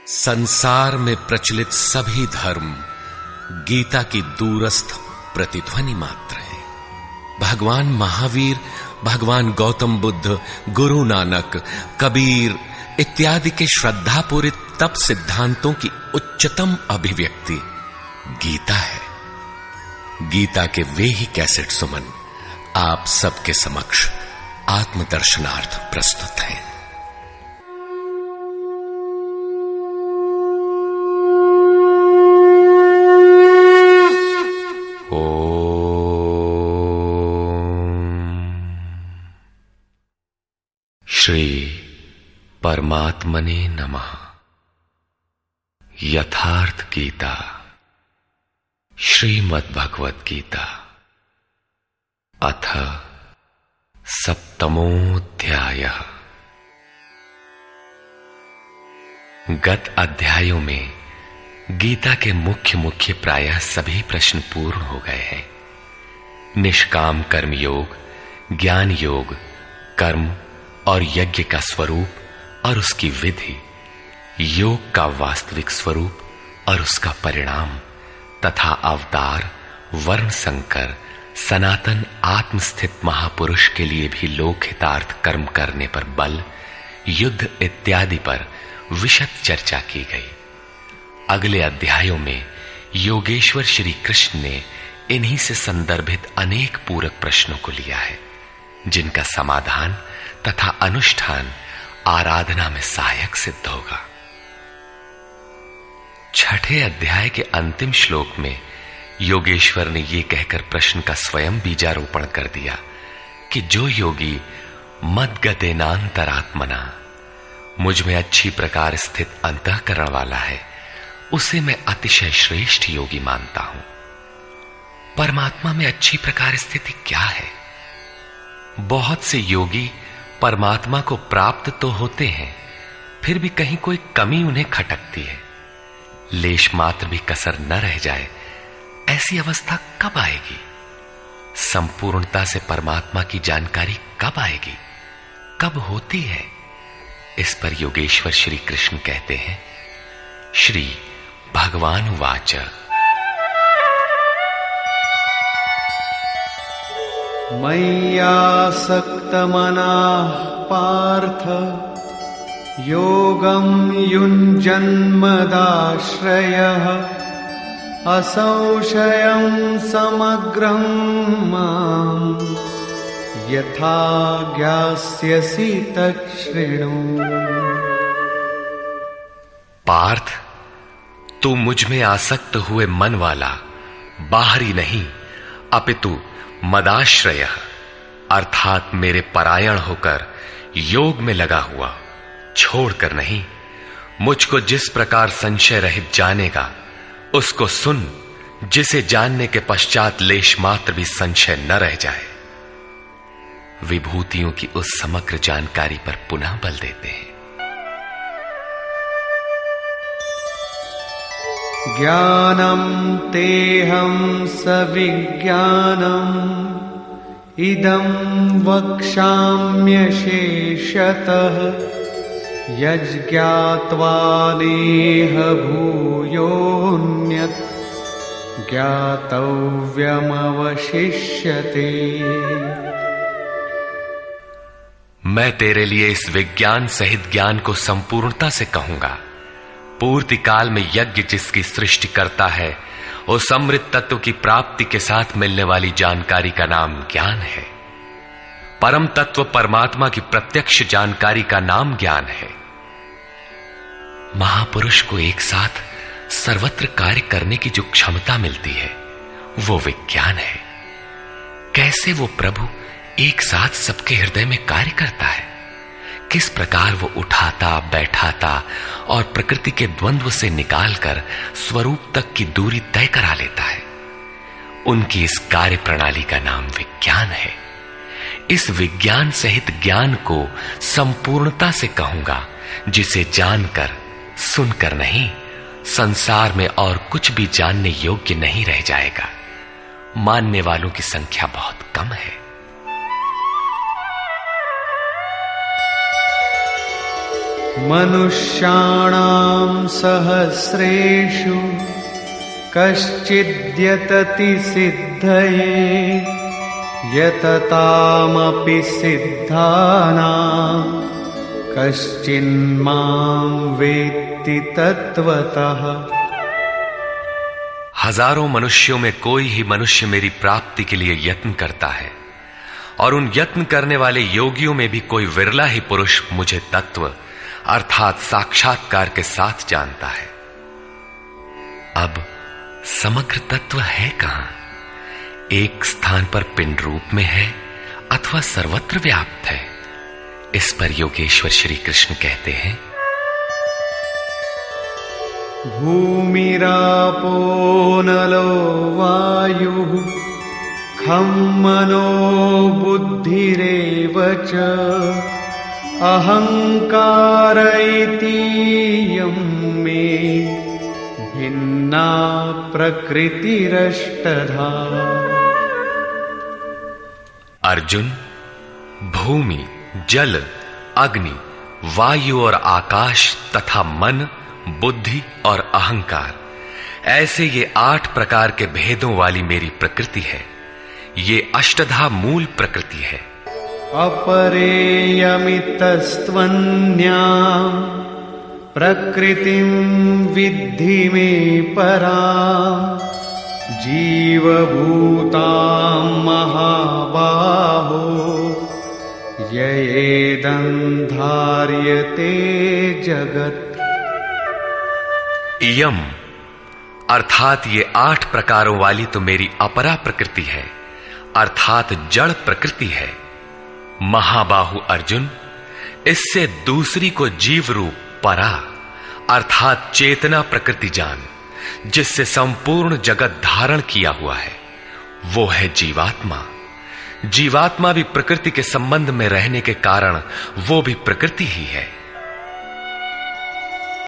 संसार में प्रचलित सभी धर्म गीता की दूरस्थ प्रतिध्वनि मात्र है। भगवान महावीर, भगवान गौतम बुद्ध, गुरु नानक, कबीर इत्यादि के श्रद्धापूरित तप सिद्धांतों की उच्चतम अभिव्यक्ति गीता है। गीता के वे ही कैसेट सुमन आप सबके समक्ष आत्मदर्शनार्थ प्रस्तुत हैं। श्री परमात्मने नमः। यथार्थ गीता, श्रीमद् भगवत गीता, अथ सप्तमोऽध्यायः। गत अध्यायों में गीता के मुख्य प्रायः सभी प्रश्न पूर्ण हो गए हैं। निष्काम कर्म योग, ज्ञान योग, कर्म और यज्ञ का स्वरूप और उसकी विधि, योग का वास्तविक स्वरूप और उसका परिणाम तथा अवतार, वर्ण संकर, सनातन आत्मस्थित महापुरुष के लिए भी लोकहितार्थ कर्म करने पर बल, युद्ध इत्यादि पर विशद चर्चा की गई। अगले अध्यायों में योगेश्वर श्री कृष्ण ने इन्हीं से संदर्भित अनेक पूरक प्रश्नों को लिया है, जिनका समाधान तथा अनुष्ठान आराधना में सहायक सिद्ध होगा। छठे अध्याय के अंतिम श्लोक में योगेश्वर ने यह कहकर प्रश्न का स्वयं बीजारोपण कर दिया कि जो योगी मद्गतेनांतरात्मना, मुझ में अच्छी प्रकार स्थित अंतःकरण वाला है, उसे मैं अतिशय श्रेष्ठ योगी मानता हूं। परमात्मा में अच्छी प्रकार स्थिति क्या है? बहुत से योगी परमात्मा को प्राप्त तो होते हैं, फिर भी कहीं कोई कमी उन्हें खटकती है। लेश मात्र भी कसर न रह जाए, ऐसी अवस्था कब आएगी? संपूर्णता से परमात्मा की जानकारी कब आएगी, कब होती है? इस पर योगेश्वर श्री कृष्ण कहते हैं, श्री भगवान उवाच मय्यासक्तमनाः पार्थ योगं युञ्जन्मदाश्रयः असंशयं समग्रं मां यथा ज्ञास्यसि तच्छृणु। पार्थ, तू मुझ में आसक्त हुए मन वाला, बाहरी नहीं अपितु मदाश्रय अर्थात मेरे परायण होकर योग में लगा हुआ, छोड़कर नहीं, मुझको जिस प्रकार संशय रहित जानेगा उसको सुन, जिसे जानने के पश्चात लेश मात्र भी संशय न रह जाए। विभूतियों की उस समग्र जानकारी पर पुनः बल देते हैं। ज्ञानम तेहं सविज्ञानम इदं वक्ष्याम्यशेषतः यज्ञात्वा नेह भूयोऽन्यत् ज्ञातव्यमवशिष्यते। मैं तेरे लिए इस विज्ञान सहित ज्ञान को संपूर्णता से कहूंगा। पूर्ति काल में यज्ञ जिसकी सृष्टि करता है, उस अमृत तत्व की प्राप्ति के साथ मिलने वाली जानकारी का नाम ज्ञान है। परम तत्व परमात्मा की प्रत्यक्ष जानकारी का नाम ज्ञान है। महापुरुष को एक साथ सर्वत्र कार्य करने की जो क्षमता मिलती है, वो विज्ञान है। कैसे वो प्रभु एक साथ सबके हृदय में कार्य करता है, किस प्रकार वो उठाता, बैठाता और प्रकृति के द्वंद्व से निकालकर स्वरूप तक की दूरी तय करा लेता है, उनकी इस कार्य प्रणाली का नाम विज्ञान है। इस विज्ञान सहित ज्ञान को संपूर्णता से कहूंगा, जिसे जानकर, सुनकर नहीं, संसार में और कुछ भी जानने योग्य नहीं रह जाएगा। मानने वालों की संख्या बहुत कम है। मनुष्याणां सहस्रेषु कश्चिद्यतति सिद्धये यततामपि सिद्धानां कश्चिन्मां वेत्ति तत्वतः। हजारों मनुष्यों में कोई ही मनुष्य मेरी प्राप्ति के लिए यत्न करता है, और उन यत्न करने वाले योगियों में भी कोई विरला ही पुरुष मुझे तत्व अर्थात साक्षात्कार के साथ जानता है। अब समग्र तत्व है कहां? एक स्थान पर पिंड रूप में है अथवा सर्वत्र व्याप्त है? इस पर योगेश्वर श्री कृष्ण कहते हैं, भूमिरापो नलो वायुः खं मनो बुद्धिरेव च अहंकार इतीयं मे भिन्ना प्रकृतिरष्टधा। अर्जुन, भूमि, जल, अग्नि, वायु और आकाश तथा मन, बुद्धि और अहंकार, ऐसे ये 8 प्रकार के भेदों वाली मेरी प्रकृति है। ये अष्टधा मूल प्रकृति है। अपरेयमितस्त्वन्या प्रकृतिं विद्धि मे परा जीवभूतां महाबाहो ययेदं धार्यते जगत्। इयम अर्थात ये 8 प्रकारों वाली तो मेरी अपरा प्रकृति है, अर्थात जड़ प्रकृति है। महाबाहु अर्जुन, इससे दूसरी को जीव रूप परा अर्थात चेतना प्रकृति जान, जिससे संपूर्ण जगत धारण किया हुआ है, वो है जीवात्मा। जीवात्मा भी प्रकृति के संबंध में रहने के कारण वो भी प्रकृति ही है।